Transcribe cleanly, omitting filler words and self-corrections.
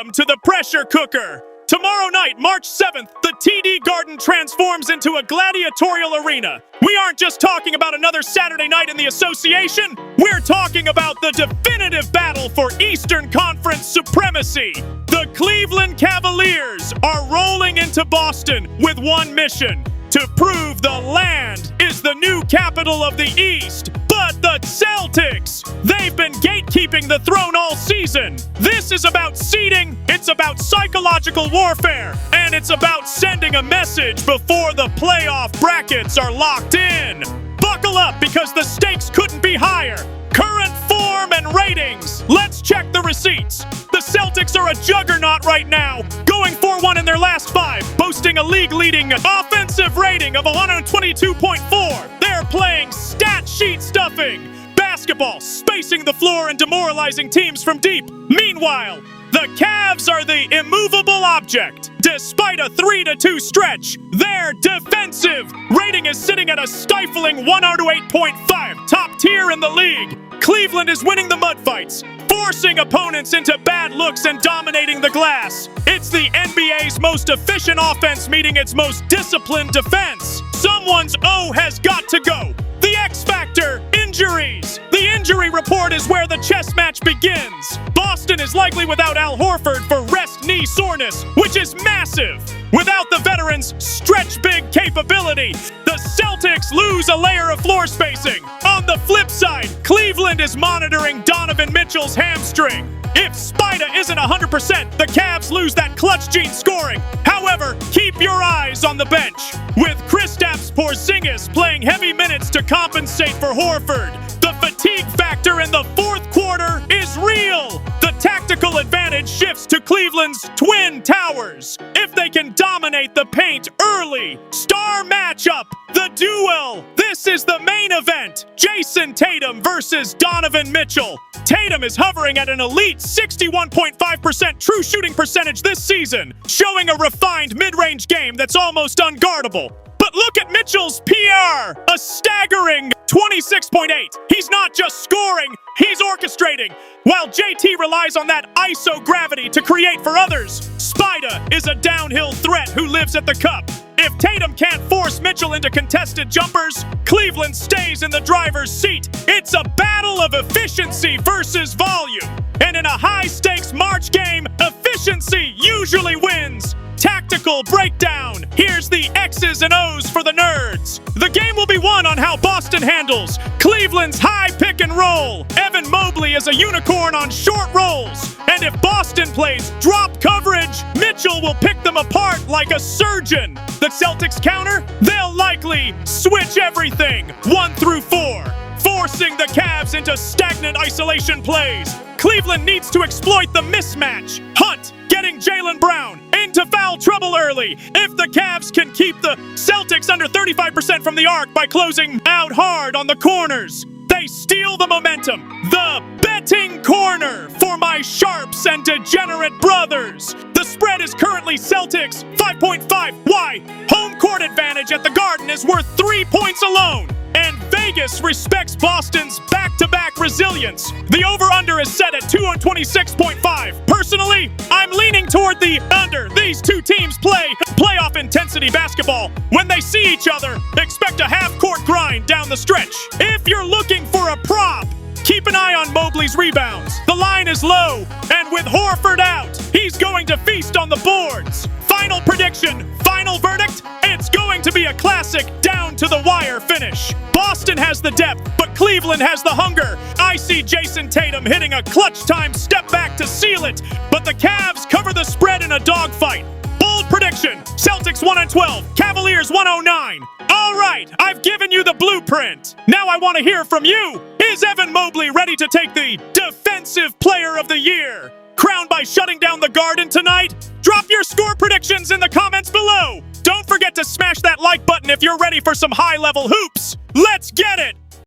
Welcome to the pressure cooker. Tomorrow night, March 7th, the TD Garden transforms into a gladiatorial arena. We aren't just talking about another Saturday night in the association. We're talking about the definitive battle for Eastern Conference supremacy. The Cleveland Cavaliers are rolling into Boston with one mission: to prove the land is the new capital of the East. But the Celtics, they've been gatekeeping the throne all season. This is about seeding, it's about psychological warfare, and it's about sending a message before the playoff brackets are locked in. Buckle up, because the stakes couldn't be higher. Current form and ratings. Let's check the receipts. The Celtics are a juggernaut right now, going 4-1 in their last 5, boasting a league-leading offensive rating of 122.4. They're playing stat sheet stuffing basketball, spacing the floor and demoralizing teams from deep. Meanwhile, the Cavs are the immovable object. Despite a 3-2 stretch, their defensive rating is sitting at a stifling 108.5, top tier in the league. Cleveland is winning the mud fights, forcing opponents into bad looks and dominating the glass. It's the NBA's most efficient offense meeting its most disciplined defense. Someone's O has got to go. The X factor, injuries. The injury report is where the chess match begins. Boston is likely without Al Horford for rest knee soreness, which is massive. Without the veterans' stretch big capability, the Celtics lose a layer of floor spacing. On the flip side, Cleveland is monitoring Donovan Mitchell's hamstring. If Spida isn't 100%, the Cavs lose that clutch gene scoring. However, keep your eyes on the bench, with Kristaps Porzingis playing heavy minutes to compensate for Horford. The fatigue factor in the fourth quarter is real. The tactical advantage shifts to Cleveland's Twin Towers. If they can dominate the paint early, star matchup, the duel. This is the main event. Jayson Tatum versus Donovan Mitchell. Tatum is hovering at an elite 61.5% true shooting percentage this season, showing a refined mid-range game that's almost unguardable. But look at Mitchell's PR, a staggering 26.8. He's not just scoring, he's orchestrating. While JT relies on that ISO gravity to create for others, Spida is a downhill threat who lives at the cup. If Tatum can't force Mitchell into contested jumpers, Cleveland stays in the driver's seat. It's a battle of efficiency versus volume. And in a high-stakes March game, efficiency usually wins. Tactical breakdown. Here's the X's and O's for the nerds. The game will be won on how Boston handles Cleveland's high pick and roll. Evan Mobley is a unicorn on short rolls. And if Boston plays drop coverage, Mitchell will pick them apart like a surgeon. The Celtics counter? They'll likely switch everything 1 through 4, forcing the Cavs into stagnant isolation plays. Cleveland needs to exploit the mismatch. Hunt getting Jaylen Brown into foul trouble early. If the Cavs can keep the Celtics under 35% from the arc by closing out hard on the corners, they steal the momentum. The betting corner for my sharps and degenerate brothers. The spread is currently Celtics 5.5. Why? Home court advantage at the Garden is worth 3 points alone. And Vegas respects Boston's back-to-back resilience. The over-under is set at 226.5. Personally, I'm leaning toward the under. These two teams play playoff intensity basketball. When they see each other, expect a half-court grind down the stretch. If you're looking for a prop, keep an eye on Mobley's rebounds. The line is low, and with Horford out, he's going to feast on the boards. Final prediction, final verdict, it's going to be a classic down-to-the-wire finish. Boston has the depth, but Cleveland has the hunger. I see Jayson Tatum hitting a clutch-time step back to seal it, but the Cavs cover the spread in a dogfight. Bold prediction, Celtics 1-12, Cavaliers 109. All right, I've given you the blueprint. Now I want to hear from you. Is Evan Mobley ready to take the Defensive Player of the Year? Crowned by shutting down the Garden tonight? Drop your score predictions in the comments below. Don't forget to smash that like button if you're ready for some high-level hoops. Let's get it!